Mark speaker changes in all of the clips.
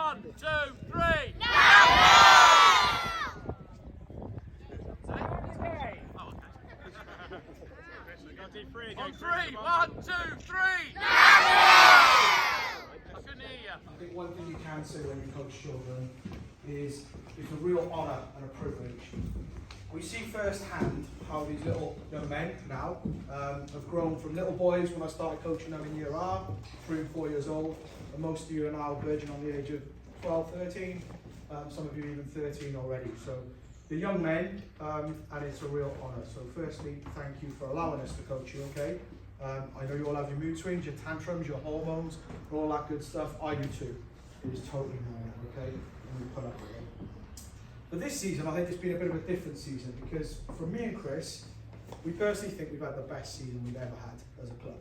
Speaker 1: 1, 2, 3. On 3, 1, 2, 3. I couldn't hear you.
Speaker 2: I think one thing you can say when you coach children is it's a real honour and a privilege. We see firsthand how these little young men now have grown from little boys when I started coaching them in year R, 3 and 4 years old, and most of you are now verging on the age of 12, 13, some of you even 13 already. So they're young men, and it's a real honour. So firstly, thank you for allowing us to coach you, okay? I know you all have your mood swings, your tantrums, your hormones, and all that good stuff. I do too. It is totally normal, okay? And we put up with it. But this season, I think it's been a bit of a different season because for me and Chris, we personally think we've had the best season we've ever had as a club.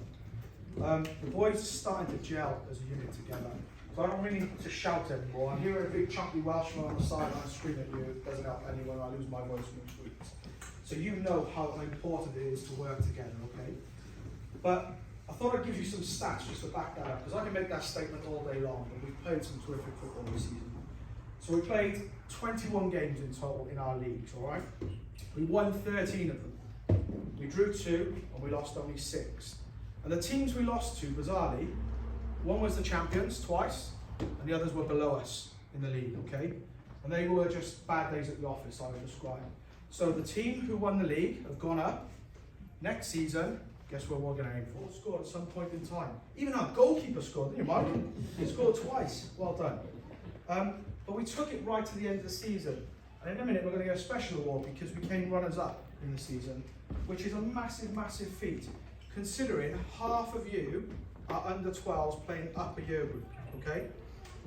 Speaker 2: The boys are starting to gel as a unit together. So I don't really need to shout anymore. I'm hearing a big chunky Welshman on the sideline scream at you. It doesn't help anyone. I lose my voice from the tweets. So you know how important it is to work together, okay? But I thought I'd give you some stats just to back that up, because I can make that statement all day long, but we've played some terrific football this season. So we played 21 games in total in our leagues, all right? We won 13 of them. We drew 2 and we lost only 6. And the teams we lost to, bizarrely, one was the champions twice, and the others were below us in the league, okay? And they were just bad days at the office, I would describe. So the team who won the league have gone up. Next season, guess where we're going to aim for? Scored at some point in time. Even our goalkeeper scored, didn't you, Mike? He scored twice. Well done. But we took it right to the end of the season. And in a minute, we're going to get a special award because we came runners-up in the season, which is a massive, massive feat, considering half of you are under 12s playing upper year group, okay?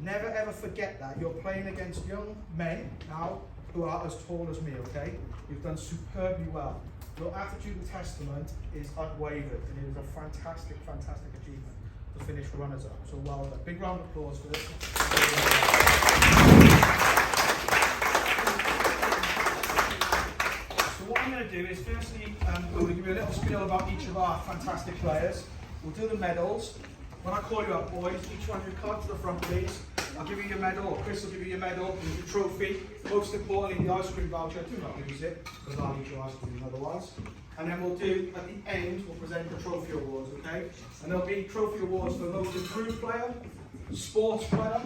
Speaker 2: Never ever forget that. You're playing against young men now who are as tall as me, okay? You've done superbly well. Your attitude and testament is unwavered, and it is a fantastic, fantastic achievement to finish runners-up. So well done. Big round of applause for this. So what I'm going to do is, firstly, I'm going to give you a little spiel about each of our fantastic players. We'll do the medals. When I call you up, boys, each one of you come to the front, please. I'll give you your medal, or Chris will give you your medal, your trophy. Most importantly, the ice cream voucher. Do not lose it, because I'll eat your ice cream otherwise. And then we'll do, at the end, we'll present the trophy awards, okay? And there'll be trophy awards for the most improved player, sports player,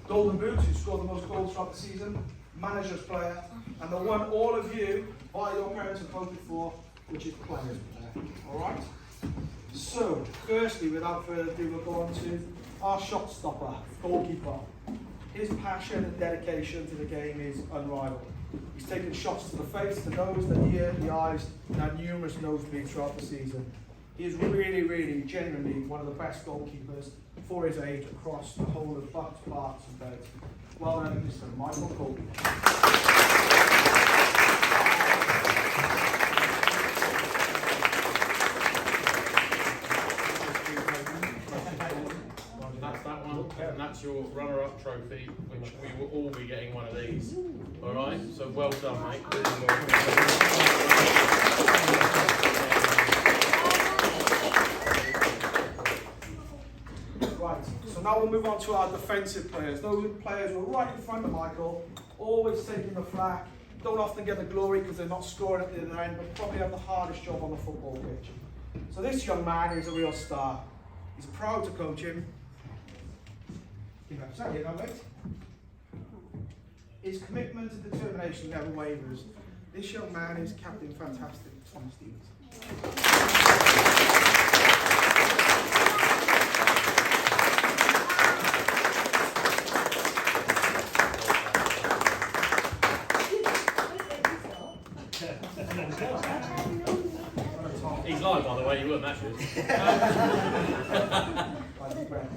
Speaker 2: golden boots, who scored the most goals throughout the season, manager's player, and the one all of you, by your parents, have voted for, which is player's player. All right? So, firstly, without further ado, we'll go on to our shot stopper, goalkeeper. His passion and dedication to the game is unrivaled. He's taken shots to the face, the nose, the ear, the eyes, and had numerous nosebleeds throughout the season. He is really, really, genuinely one of the best goalkeepers for his age across the whole of Bucks, Barts and Beds. Well done, Mr. Michael Colby.
Speaker 1: And that's your runner-up trophy, which we will all be getting one of these. All right, so well done, mate.
Speaker 2: Right, so now we'll move on to our defensive players. Those players who are right in front of Michael, always taking the flak, don't often get the glory because they're not scoring at the other end, but probably have the hardest job on the football pitch. So this young man is a real star. He's proud to coach him. Is that it, mate? His commitment and determination never wavers. This young man is Captain Fantastic, Tom Stevens.
Speaker 1: He's live, by the way, you weren't matches.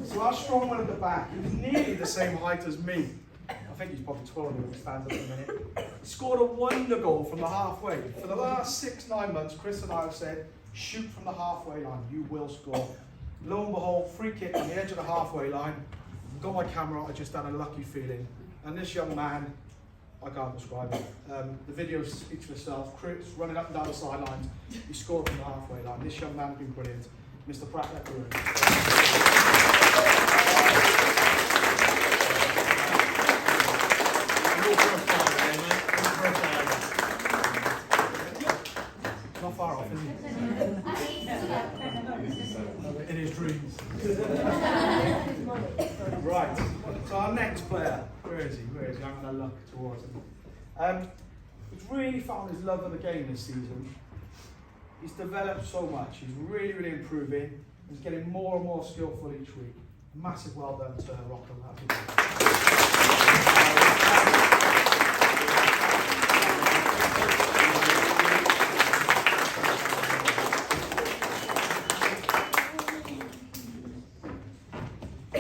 Speaker 2: So our strong one at the back, he was nearly the same height as me. I think he's probably 12 when he stands up in a minute. He scored a wonder goal from the halfway. For the last 6-9 months, Chris and I have said, shoot from the halfway line, you will score. Lo and behold, free kick on the edge of the halfway line. I've got my camera out, I just had a lucky feeling. And this young man, I can't describe it. The video speaks for itself. Chris running up and down the sidelines, he scored from the halfway line. This young man's been brilliant. Mr. Pratt, let the room.
Speaker 1: for a fiver there, mate. All for a fiver.
Speaker 2: Not far off, is he? In his dreams. Right, so our next player, where is he? I'm going to look towards him. He's really found his love of the game this season. He's developed so much. He's really, really improving. He's getting more and more skillful each week. Massive well done to Rocco.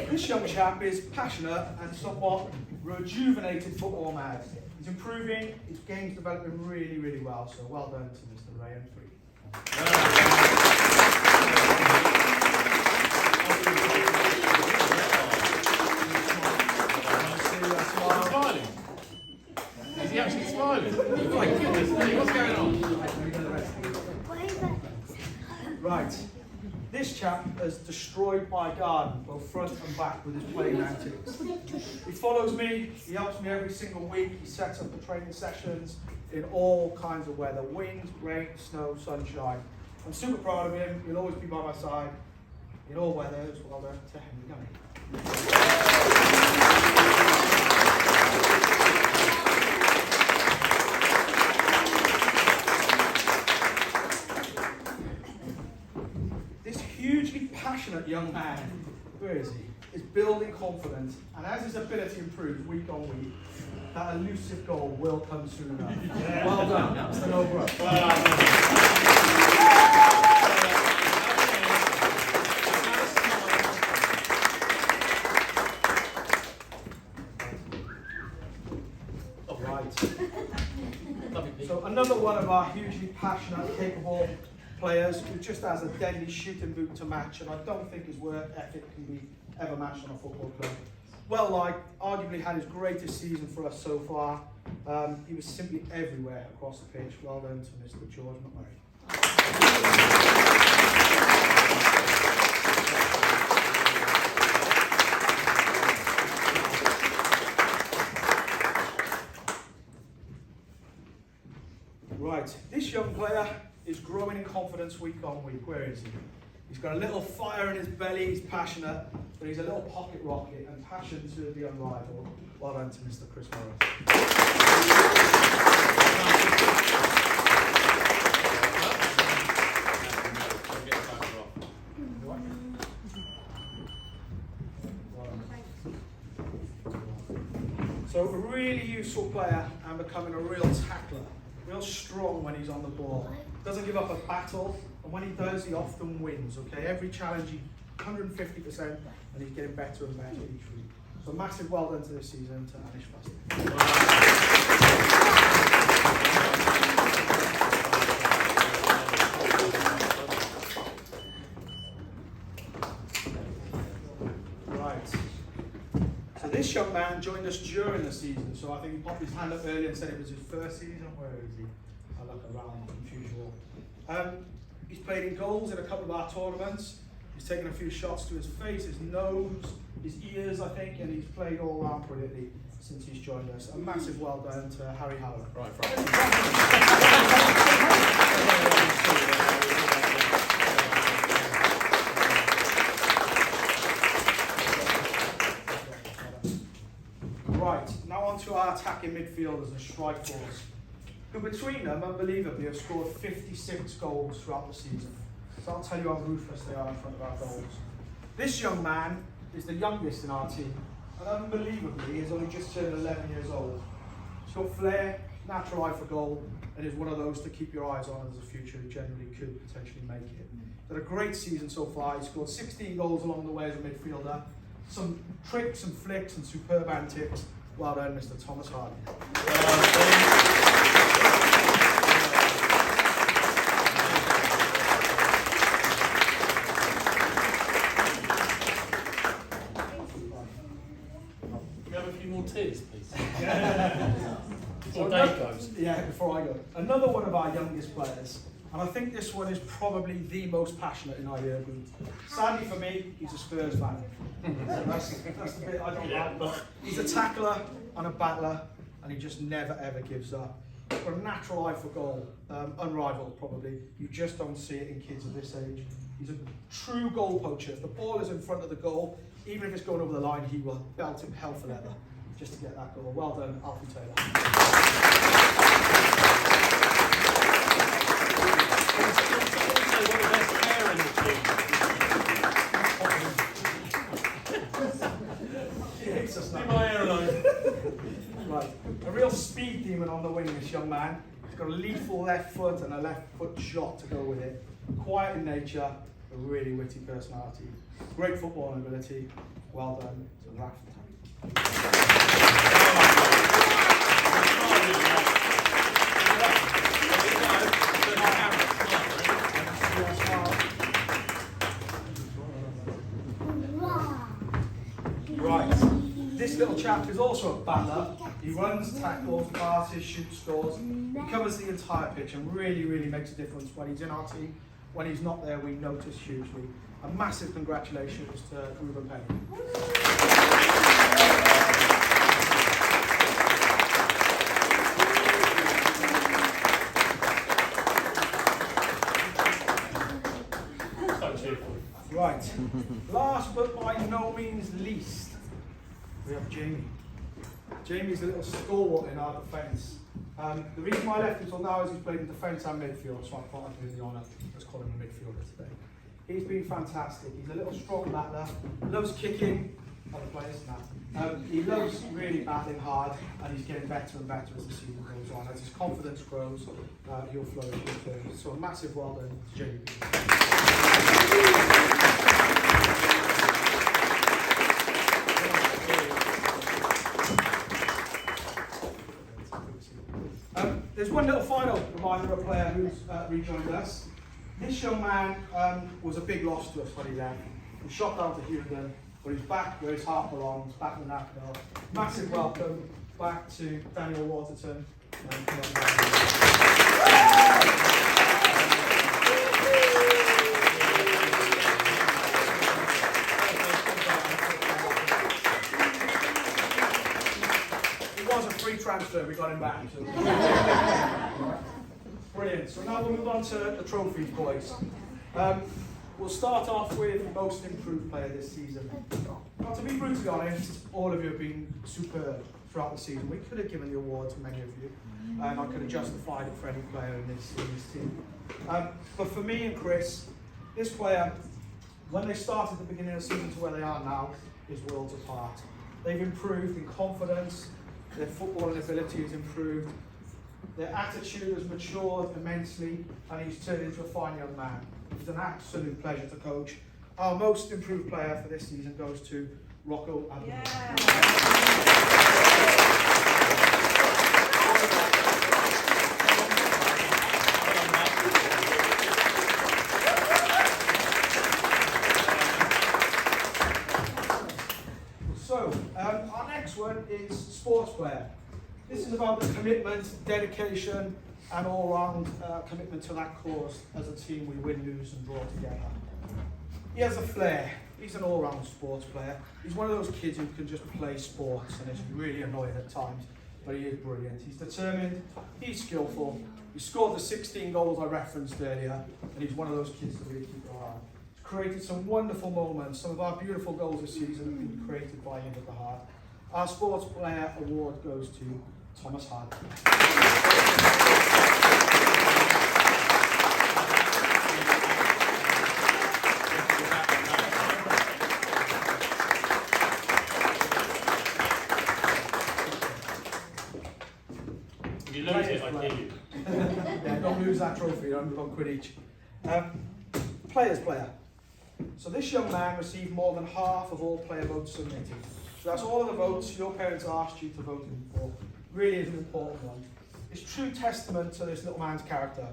Speaker 2: This young chap is passionate and somewhat rejuvenated football mad. He's improving, his game's developing really, really well, so well done to Mr. Ray and Free.
Speaker 1: Smiling. Is he actually smiling? Oh my goodness me, what's going on?
Speaker 2: Right. This chap has destroyed my garden, both front and back, with his playing antics. He follows me, he helps me every single week, he sets up the training sessions in all kinds of weather, wind, rain, snow, sunshine. I'm super proud of him, he'll always be by my side in all weathers. Well done to him. Hugely passionate young man, where is he? Is building confidence, and as his ability improves week on week, that elusive goal will come soon enough. Yeah. Well done, Mr. Nobro. Right. So another one of our hugely passionate, capable players who just has a deadly shooting boot to match, and I don't think his work ethic can be ever matched on a football club. Well liked, arguably had his greatest season for us so far. He was simply everywhere across the pitch. Well done to Mr. George McMurray. Right, this young player is growing in confidence week on week. Where is he? He's got a little fire in his belly, he's passionate, but he's a little pocket rocket, and passion to the unrivaled. Well done to Mr. Chris Morris. So a really useful player and becoming a real tackler. Real strong when he's on the ball. Doesn't give up a battle, and when he does, he often wins. Okay, every challenge, 150%, and he's getting better and better each week. So massive well done to this season to Anish Fast. Right. So this young man joined us during the season, so I think he popped his hand up earlier and said it was his first season. Where is he? I look around, unusual. He's played in goals in a couple of our tournaments. He's taken a few shots to his face, his nose, his ears, I think, and he's played all round brilliantly since he's joined us. A massive well done to Harry Howler.
Speaker 1: Right.
Speaker 2: Right, now on to our attacking midfielders and strike force, who between them, unbelievably, have scored 56 goals throughout the season. So I'll tell you how ruthless they are in front of our goals. This young man is the youngest in our team, and unbelievably, he's only just turned 11 years old. He's got flair, natural eye for goal, and is one of those to keep your eyes on as a future who generally could potentially make it. He's had a great season so far. He's scored 16 goals along the way as a midfielder. Some tricks and flicks and superb antics. Well done, Mr. Thomas Hardy.
Speaker 1: Can we have a few more tears, please?
Speaker 2: Before Dave goes. Yeah, before I go. Another one of our youngest players, and I think this one is probably the most passionate in our year group. Sadly for me, he's a Spurs fan. So that's the bit I don't like, but he's a tackler and a battler. and he just never ever gives up. He's got a natural eye for goal, unrivaled probably. You just don't see it in kids of this age. He's a true goal poacher. If the ball is in front of the goal, even if it's going over the line, he will belt him hell for leather just to get that goal. Well done, Alfie Taylor. He hates us now.
Speaker 1: Leave my hair alone.
Speaker 2: Right, a real speed demon on the wing, this young man. He's got a lethal left foot and a left foot shot to go with it. Quiet in nature, a really witty personality. Great footballing ability. Well done to Raff. Right, this little chap is also a battler. He runs, tackles, passes, shoots, scores. He covers the entire pitch and really, really makes a difference when he's in our team. When he's not there, we notice hugely. A massive congratulations to Ruben Penny.
Speaker 1: So cheerful.
Speaker 2: Right, last but by no means least, we have Jamie. Jamie's a little stalwart in our defence. The reason why I left him until now is he's played in defence and midfield, so I thought I'd do him the honour. Let's call him a midfielder today. He's been fantastic. He's a little strong battler, loves kicking other players now. He loves really battling hard, and he's getting better and better as the season goes on. As his confidence grows, he'll flourish in turn. So a massive well done to Jamie. There's one little final reminder of a player who's rejoined us. This young man was a big loss to us when he left. He shot down to Houston, but he's back where his heart belongs, back in Napphill. Massive welcome back to Daniel Waterton. It was a free transfer, we got him back. So. Brilliant. So now we'll move on to the trophies, boys. We'll start off with most improved player this season. Now, to be brutally honest, all of you have been superb throughout the season. We could have given the award to many of you, and I could have justified it for any player in this team. But for me and Chris, this player, when they started at the beginning of the season to where they are now, is worlds apart. They've improved in confidence, their footballing ability has improved, their attitude has matured immensely, and he's turned into a fine young man. It's an absolute pleasure to coach. Our most improved player for this season goes to Rocco Abu. Yeah. So, our next one is sports player. This is about the commitment, dedication, and all-round commitment to that cause. As a team, we win, lose, and draw together. He has a flair. He's an all-round sports player. He's one of those kids who can just play sports, and is really annoying at times, but he is brilliant. He's determined, he's skillful. He scored the 16 goals I referenced earlier, and he's one of those kids to really keep an eye on. He's created some wonderful moments. Some of our beautiful goals this season have been created by him at the heart. Our sports player award goes to Thomas Hart.
Speaker 1: If you lose it, I kill you.
Speaker 2: Yeah, don't lose that trophy, I'm going to quit each. Players player. So this young man received more than half of all player votes submitted. So that's all of the votes your parents asked you to vote in for. Really is an important one. It's true testament to this little man's character.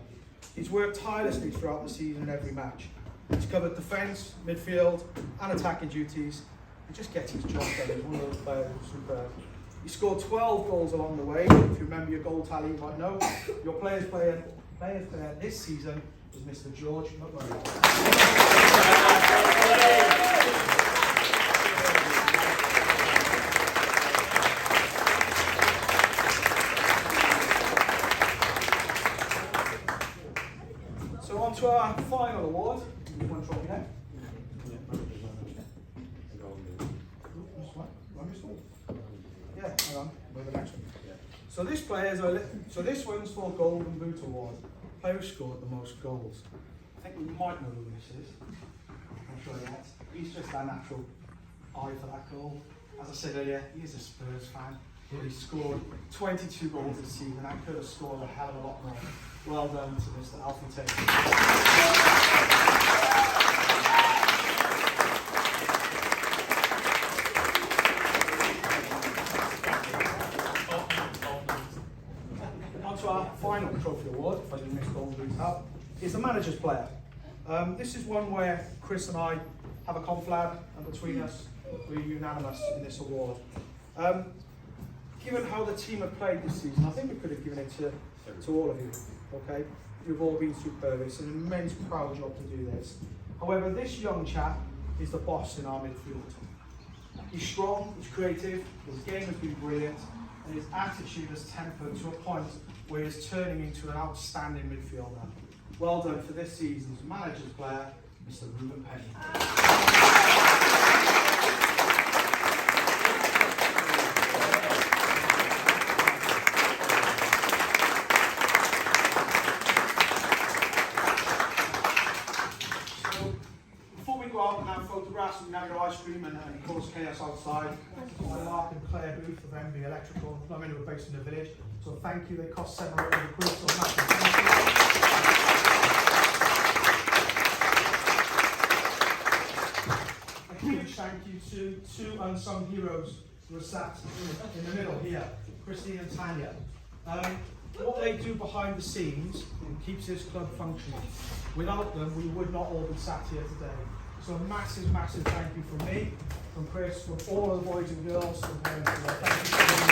Speaker 2: He's worked tirelessly throughout the season in every match. He's covered defence, midfield, and attacking duties. He just gets his job done. He's one of those players who's superb. He scored 12 goals along the way. If you remember your goal tally, you might know. Your players player this season is Mr. George McMurray. So this one's for Golden Boot Award. Player who scored the most goals. I think we might know who this is. I'm sure yet. He's just our natural eye for that goal. As I said earlier, he is a Spurs fan. He scored 22 goals this season and could have scored a hell of a lot more. Well done to Mr. Alfie Taylor. On to our final trophy award, if I didn't miss Golden Boot out, is the manager's player. This is one where Chris and I have a conflab, and between us, we're unanimous in this award. Given how the team have played this season, I think we could have given it to all of you. Okay, you've all been superb. It's an immense proud job to do this. However, this young chap is the boss in our midfield. He's strong, he's creative, his game has been brilliant, and his attitude has tempered to a point where he's turning into an outstanding midfielder. Well done for this season's manager's player, Mr. Ruben Penny. Photographs and now your ice cream and of course chaos outside. Mark and Claire Booth of MB Electrical, I mean, we're based in the village, so thank you. They cost £700, so massive thank you. A huge thank you to two unsung heroes who are sat in the middle here, Christine and Tanya. What they do behind the scenes keeps this club functioning. Without them, we would not all be sat here today. So a massive, massive thank you from me, from Chris, from all of the boys and girls, from parents. Thank you so much.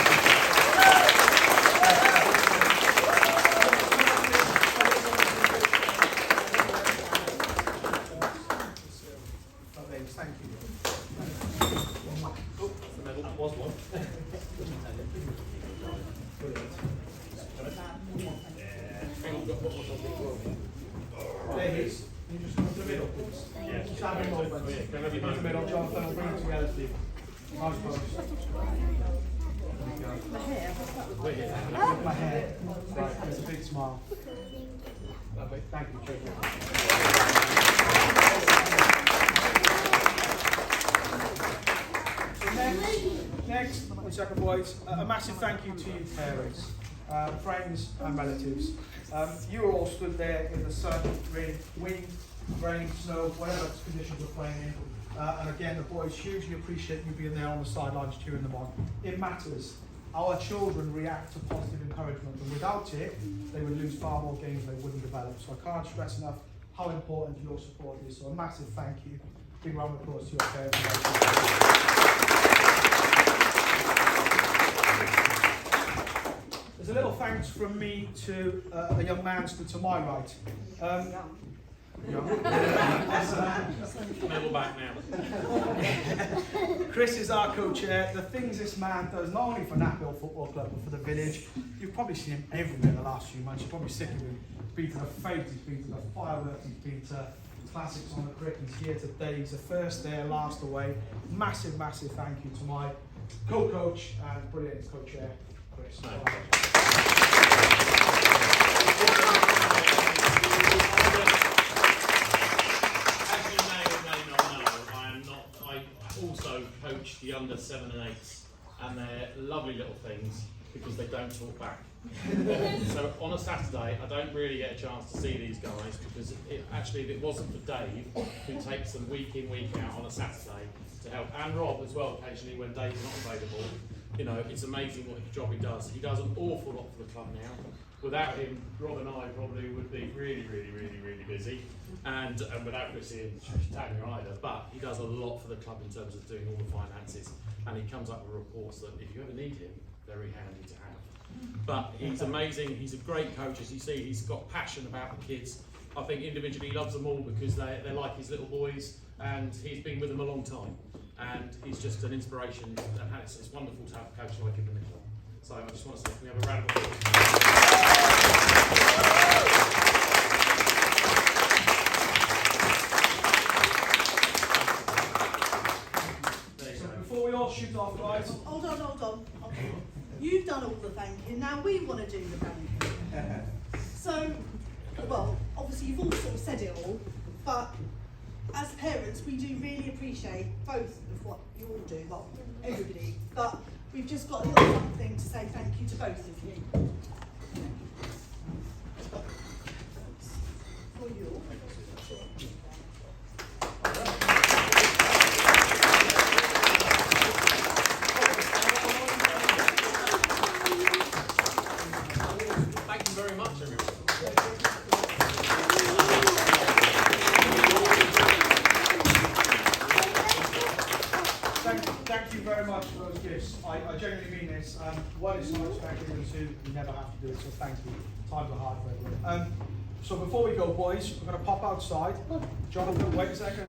Speaker 2: Thank you.
Speaker 1: That was one.
Speaker 2: There he is. You just come to the middle, please.
Speaker 1: Yeah.
Speaker 2: Stand in the middle. In the middle, Jonathan, I'll bring it together for you. Nice pose. My hair. Right, it's a big smile. Lovely. Thank you, Chief. Next, one second, boys. A massive thank you to you parents, friends and relatives. You are all stood there in the sun, wind, rain, snow, whatever conditions we're playing in. And again, the boys hugely appreciate you being there on the sidelines cheering them on. It matters. Our children react to positive encouragement, and without it, they would lose far more games than they wouldn't develop. So I can't stress enough how important your support is. So a massive thank you. Big round of applause to your parents. There's a little thanks from me to a young man stood to my right.
Speaker 1: Medal back now.
Speaker 2: Chris is our co-chair. The things this man does, not only for Napphill Football Club, but for the village. You've probably seen him everywhere the last few months. You're probably sick of him. He's been to the Fates, he's been to the fireworks, he's been to classics on the crick. He's here today. He's the first there, last away. Massive, massive thank you to my co-coach and brilliant co-chair, Chris.
Speaker 1: Also coach the under 7 and 8s, and they're lovely little things because they don't talk back. So on a Saturday, I don't really get a chance to see these guys because if it wasn't for Dave, who takes them week in, week out on a Saturday to help, and Rob as well occasionally when Dave's not available. You know, it's amazing what job he does. He does an awful lot for the club now. Without him, Rob and I probably would be really busy, and without Chrissy and Tanya either. But he does a lot for the club in terms of doing all the finances, and he comes up with reports that if you ever need him, very handy to have. But he's amazing. He's a great coach, as you see. He's got passion about the kids. I think individually he loves them all because they're like his little boys, and he's been with them a long time. And he's just an inspiration, and it's wonderful to have a coach like him in the club. So I just want to say, can we have a round of applause?
Speaker 2: So before we all shoot off, guys.
Speaker 3: Hold on. You've done all the thanking, now we want to do the thanking. So, well, obviously you've all sort of said it all, but as parents we do really appreciate both of what you all do, well, everybody, but we've just got a little something to say thank you to both of you. For you.
Speaker 1: Thank you very much, everyone.
Speaker 2: Thank you very much for those gifts. I genuinely mean this. One is so much thank you, and two, you never have to do it, so thank you. Times are hard for everyone. So before we go, boys, we're going to pop outside. Jonathan, wait a second.